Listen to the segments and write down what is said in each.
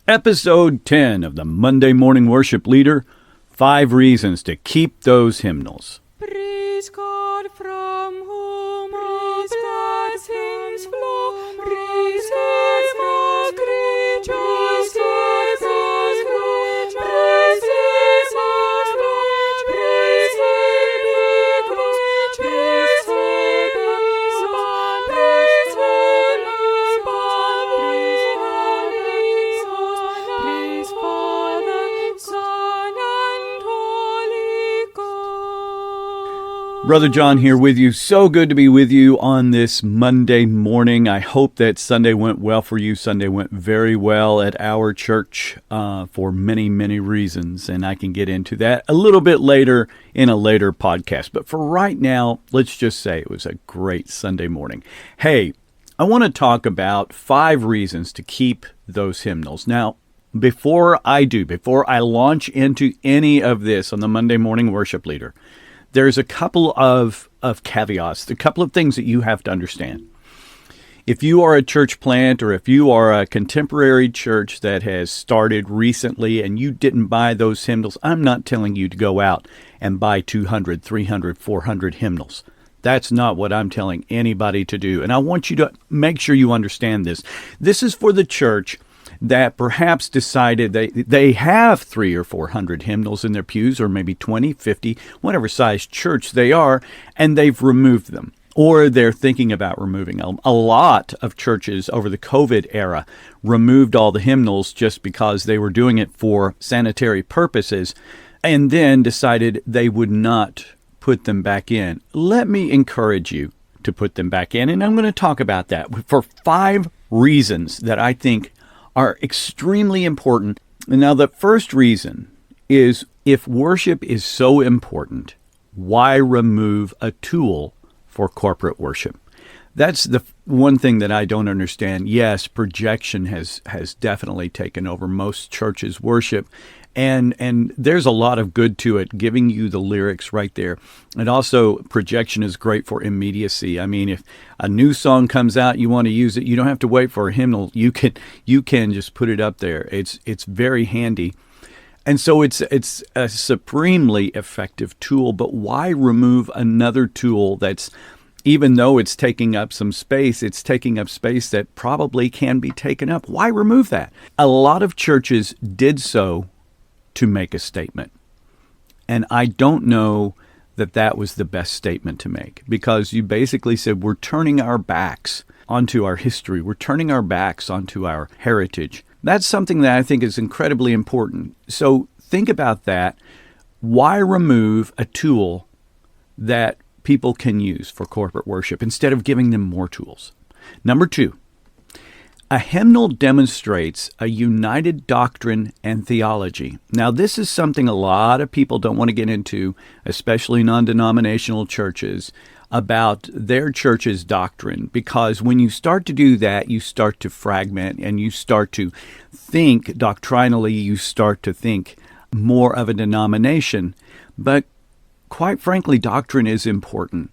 Episode 10 of the Monday Morning Worship Leader, 5 Reasons to Keep Those Hymnals. Praise God from whom all blessings flow. Praise Him, all creatures, praise His glory. Praise His glory, praise Him because, praise Him above, praise Him above, praise Father, Son, and Holy Ghost. Brother John here with you. So good to be with you on this Monday morning. I hope that Sunday went well for you. Sunday went very well at our church for many, many reasons, and I can get into that a little bit later in a later podcast. But for right now, let's just say it was a great Sunday morning. Hey, I want to talk about 5 reasons to keep those hymnals. Now, before I launch into any of this on the Monday Morning Worship Leader, there's a couple of caveats, a couple of things that you have to understand. If you are a church plant or if you are a contemporary church that has started recently and you didn't buy those hymnals, I'm not telling you to go out and buy 200, 300, 400 hymnals. That's not what I'm telling anybody to do. And I want you to make sure you understand this. This is for the church that perhaps decided they have 300 or 400 hymnals in their pews, or maybe 20, 50, whatever size church they are, and they've removed them, or they're thinking about removing them. A lot of churches over the COVID era removed all the hymnals just because they were doing it for sanitary purposes, and then decided they would not put them back in. Let me encourage you to put them back in, and I'm going to talk about that for 5 reasons that I think are extremely important. And now the first reason is, if worship is so important, why remove a tool for corporate worship? That's the one thing that I don't understand. Yes, projection has definitely taken over most churches' worship, and there's a lot of good to it, giving you the lyrics right there. And also, projection is great for immediacy. I mean, if a new song comes out, you want to use it, you don't have to wait for a hymnal. You can just put it up there. It's very handy. And so it's a supremely effective tool, but why remove another tool that's, even though it's taking up some space, it's taking up space that probably can be taken up? Why remove that? A lot of churches did so to make a statement. And I don't know that that was the best statement to make, because you basically said we're turning our backs onto our history. We're turning our backs onto our heritage. That's something that I think is incredibly important. So think about that. Why remove a tool that people can use for corporate worship instead of giving them more tools? Number 2, a hymnal demonstrates a united doctrine and theology. Now, this is something a lot of people don't want to get into, especially non-denominational churches, about their church's doctrine, because when you start to do that, you start to fragment and you start to think doctrinally, you start to think more of a denomination. But quite frankly, doctrine is important.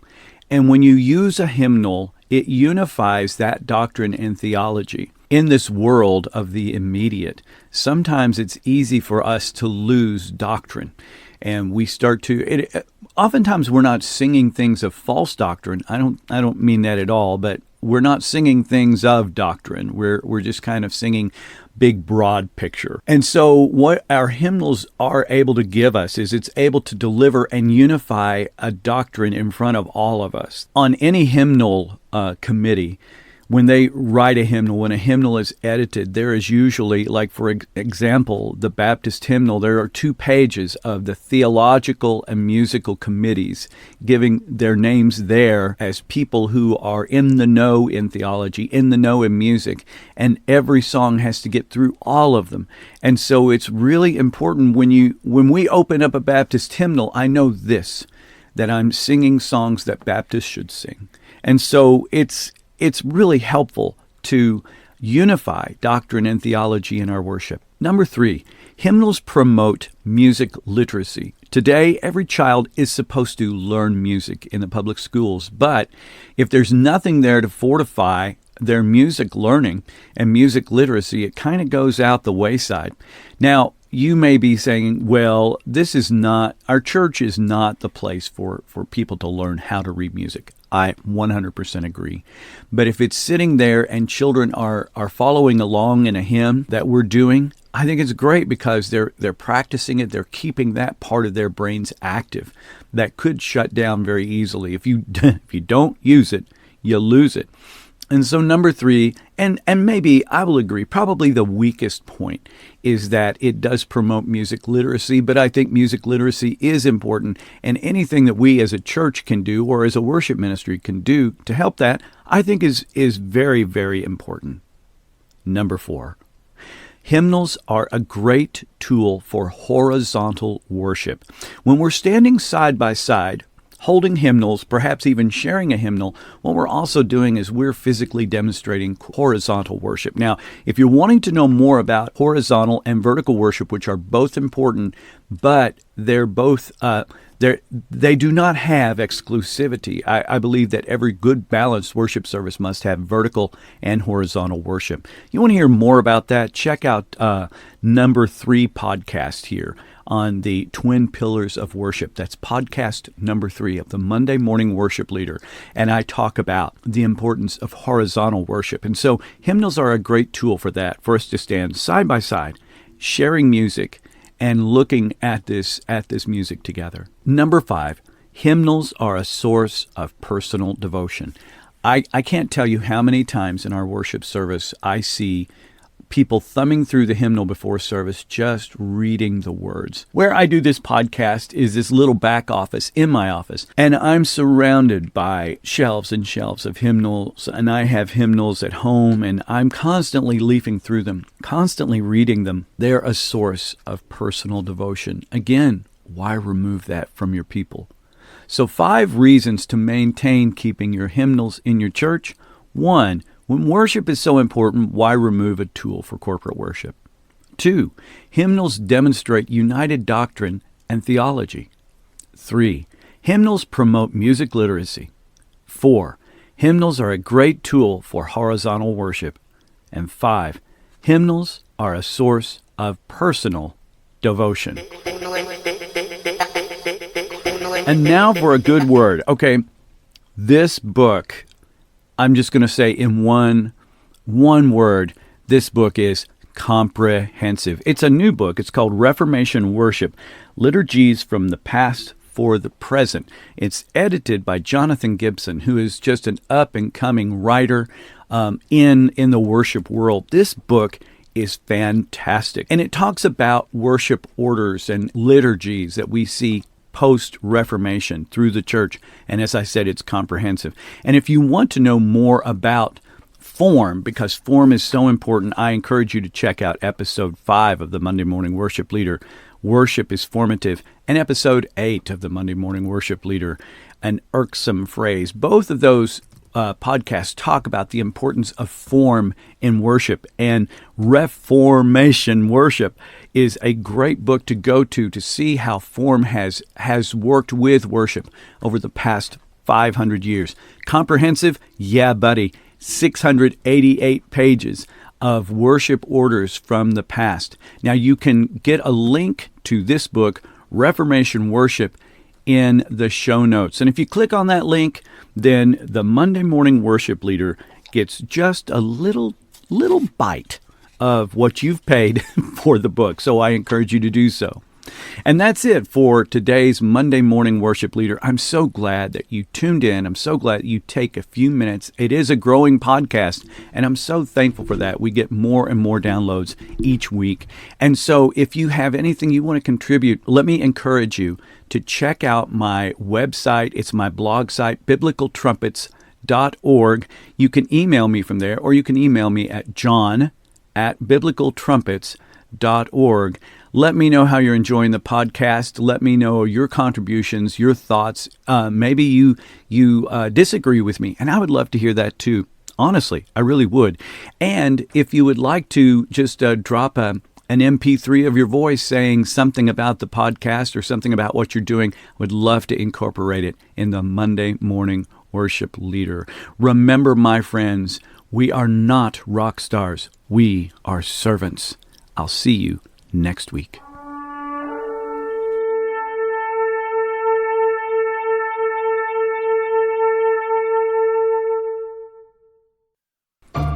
And when you use a hymnal, it unifies that doctrine and theology. In this world of the immediate, sometimes it's easy for us to lose doctrine. And we start to, oftentimes we're not singing things of false doctrine. I don't mean that at all, but we're not singing things of doctrine. We're just kind of singing big, broad picture. And so what our hymnals are able to give us is it's able to deliver and unify a doctrine in front of all of us. On any hymnal committee, when they write a hymnal, when a hymnal is edited, there is usually, like for example, the Baptist hymnal, there are 2 pages of the theological and musical committees giving their names there as people who are in the know in theology, in the know in music, and every song has to get through all of them. And so it's really important when we open up a Baptist hymnal, I know this, that I'm singing songs that Baptists should sing. And so it's really helpful to unify doctrine and theology in our worship. Number 3, hymnals promote music literacy. Today, every child is supposed to learn music in the public schools, but if there's nothing there to fortify their music learning and music literacy, it kind of goes out the wayside. Now, you may be saying, well, our church is not the place for people to learn how to read music. I 100% agree. But if it's sitting there and children are following along in a hymn that we're doing, I think it's great because they're practicing it. They're keeping that part of their brains active. That could shut down very easily. If you don't use it, you lose it. And so number 3, and maybe I will agree, probably the weakest point is that it does promote music literacy, but I think music literacy is important, and anything that we as a church can do or as a worship ministry can do to help that, I think is very, very important. Number 4, hymnals are a great tool for horizontal worship. When we're standing side by side, holding hymnals, perhaps even sharing a hymnal, what we're also doing is we're physically demonstrating horizontal worship. Now, if you're wanting to know more about horizontal and vertical worship, which are both important, but they're both they do not have exclusivity. I believe that every good balanced worship service must have vertical and horizontal worship. You want to hear more about that? Check out number 3 podcast here on the twin pillars of worship. That's podcast number 3 of the Monday Morning Worship Leader. And I talk about the importance of horizontal worship. And so hymnals are a great tool for that, for us to stand side by side, sharing music and looking at this music together. Number 5, hymnals are a source of personal devotion. I can't tell you how many times in our worship service I see people thumbing through the hymnal before service, just reading the words. Where I do this podcast is this little back office in my office, and I'm surrounded by shelves and shelves of hymnals, and I have hymnals at home, and I'm constantly leafing through them, constantly reading them. They're a source of personal devotion. Again, why remove that from your people? So 5 reasons to maintain keeping your hymnals in your church. 1, when worship is so important, why remove a tool for corporate worship? 2, hymnals demonstrate united doctrine and theology. 3, hymnals promote music literacy. 4, hymnals are a great tool for horizontal worship. And 5, hymnals are a source of personal devotion. And now for a good word. Okay, this book, I'm just going to say in one word, this book is comprehensive. It's a new book. It's called Reformation Worship, Liturgies from the Past for the Present. It's edited by Jonathan Gibson, who is just an up-and-coming writer in the worship world. This book is fantastic. And it talks about worship orders and liturgies that we see post-Reformation through the church. And as I said, it's comprehensive. And if you want to know more about form, because form is so important, I encourage you to check out episode 5 of the Monday Morning Worship Leader, Worship is Formative, and episode 8 of the Monday Morning Worship Leader, An Irksome Phrase. Both of those podcasts talk about the importance of form in worship, and Reformation Worship is a great book to go to see how form has worked with worship over the past 500 years. Comprehensive? Yeah, buddy. 688 pages of worship orders from the past. Now, you can get a link to this book, Reformation Worship, in the show notes. And if you click on that link, then the Monday Morning Worship Leader gets just a little bite of what you've paid for the book. So I encourage you to do so. And that's it for today's Monday Morning Worship Leader. I'm so glad that you tuned in. I'm so glad that you take a few minutes. It is a growing podcast, and I'm so thankful for that. We get more and more downloads each week. And so if you have anything you want to contribute, let me encourage you to check out my website. It's my blog site, biblicaltrumpets.org. You can email me from there, or you can email me at john@biblicaltrumpets.org. Let me know how you're enjoying the podcast. Let me know your contributions, your thoughts. Maybe you disagree with me, and I would love to hear that too. Honestly, I really would. And if you would like to just drop an MP3 of your voice saying something about the podcast or something about what you're doing, I would love to incorporate it in the Monday Morning Worship Leader. Remember, my friends, We are not rock stars. We are servants. I'll see you next week.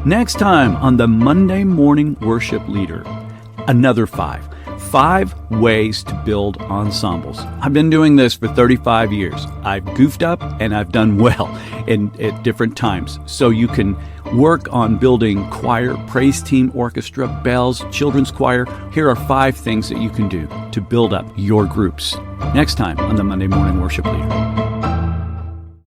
Next time on the Monday Morning Worship Leader, another 5 ways to build ensembles. I've been doing this for 35 years. I've goofed up and I've done well at different times. So you can work on building choir, praise team, orchestra, bells, children's choir. Here are 5 things that you can do to build up your groups. Next time on the Monday Morning Worship Leader.